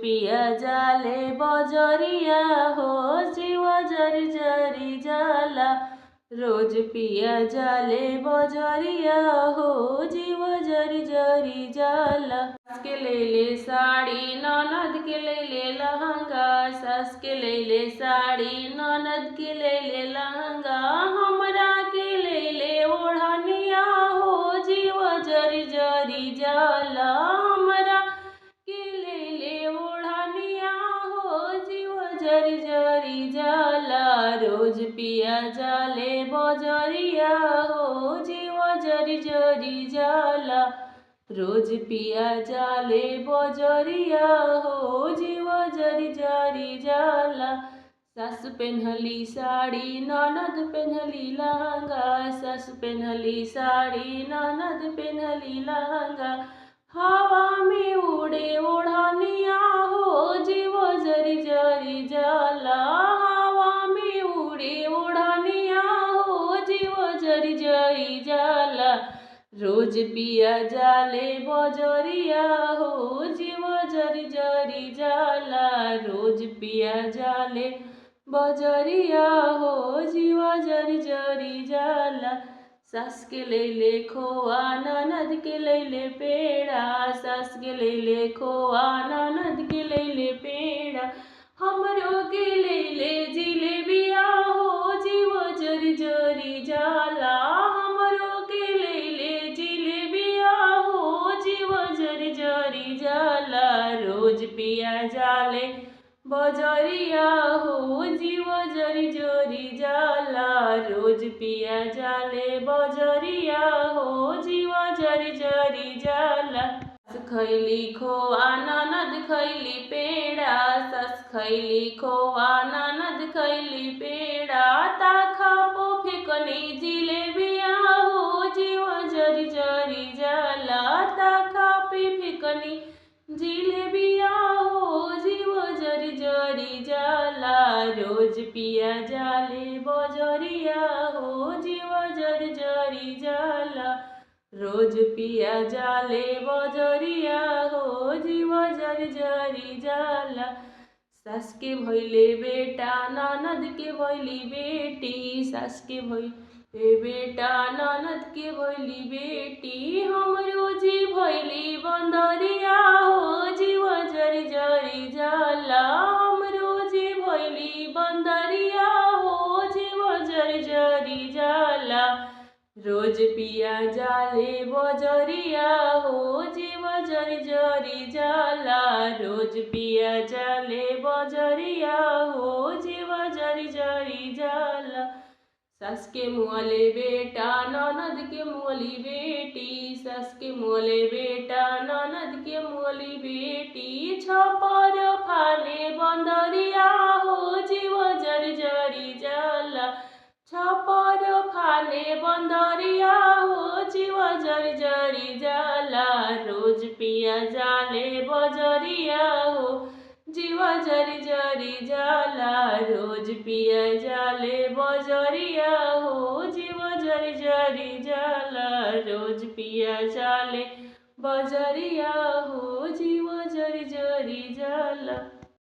पिया जाले बजरिया हो जीव जरी जरी जाला। रोज पिया जाले बजरिया हो जीव जरी जरी जाला। सास के ले साड़ी ननद के ले लहंगा, सास के ले साड़ी ननद के ले लहंगा। हमरा के ले ओढ़निया हो जीव जरी जरी जाला। हमरा के ले ओढ़निया हो जीव जरी जरी जाला। रोज पिया जाले बजरिया हो जीव जरी जरी जाला। रोज पिया जाले बजरिया हो जीव जरी जरी जाला। सास पेन्हली साड़ी ननद पेन्हली लहंगा, सास पेन्हली साड़ी ननद पेन्हली लहंगा। हवा में उड़े ओढ़निया हो जीव जरी जरी जाला। हवा में उड़े ओढ़निया हो जीव जरी जरी जाला। रोज पिया जाले बजरिया हो जीव जरी जरी जाला। रोज पिया जाले बजरिया हो जीव जरी जरी जाला। सास के ले खोआ ननद के ले पेड़ा, सास के ले खोआ ननद के ले पेड़ा। हमरो के ले जिलेबिया हो जीव जरी जरी जाला। हमरो के ले जिलेबिया हो जीव जरी जरी जाला। रोज पिया जाले बजरिया हो जीव जरी जरी जाला। रोज पिया जाले बजरिया हो जीव जरी जरी जाला। सास खैली खोआ ननद खैली पेड़ा, सास खैली खोआ ननद खैली पेड़ा। ताखा पो फेकनी जिलेबिया हो जीव जरी जरी जाला। ताखा पे फेकनी जिलेबिया हो जीव जरी जरी जाला। रोज पिया जाले बजरिया हो जीव जरी जरी जाला। रोज पिया जाले बजरिया हो जीव जरी जरी जाला। सास के भइले बेटा ननद के भइली बेटी, सास के भइले बेटा ननद के भइली बेटी। हमरो जी भइली बंदरिया हो जीव जरी जरी जाला। हमरो जी भइली बंदरिया हो जीव जरी जरी जाला। रोज पिया जाले बजरिया हो जीव जरी जरी जाला। रोज पिया जाले बजरिया हो जीव जरी जरी जाला। सास के मुँहले बेटा ननद के मुँहली बेटी, सास के मुँहले बेटा ननद के मुँहली बेटी। छपर फाने बंदरिया हो जीव जरी जरी जाला। छपर फाने बंदरिया हो जीव जरी जरी जाला। रोज पिया जाले बजरिया हो जीव जरी जरी जाला। रोज पिया जाले बजरिया हो जीव जरी जरी जाला। रोज पिया जाले बजरिया हो जीव जरी जरी जाला।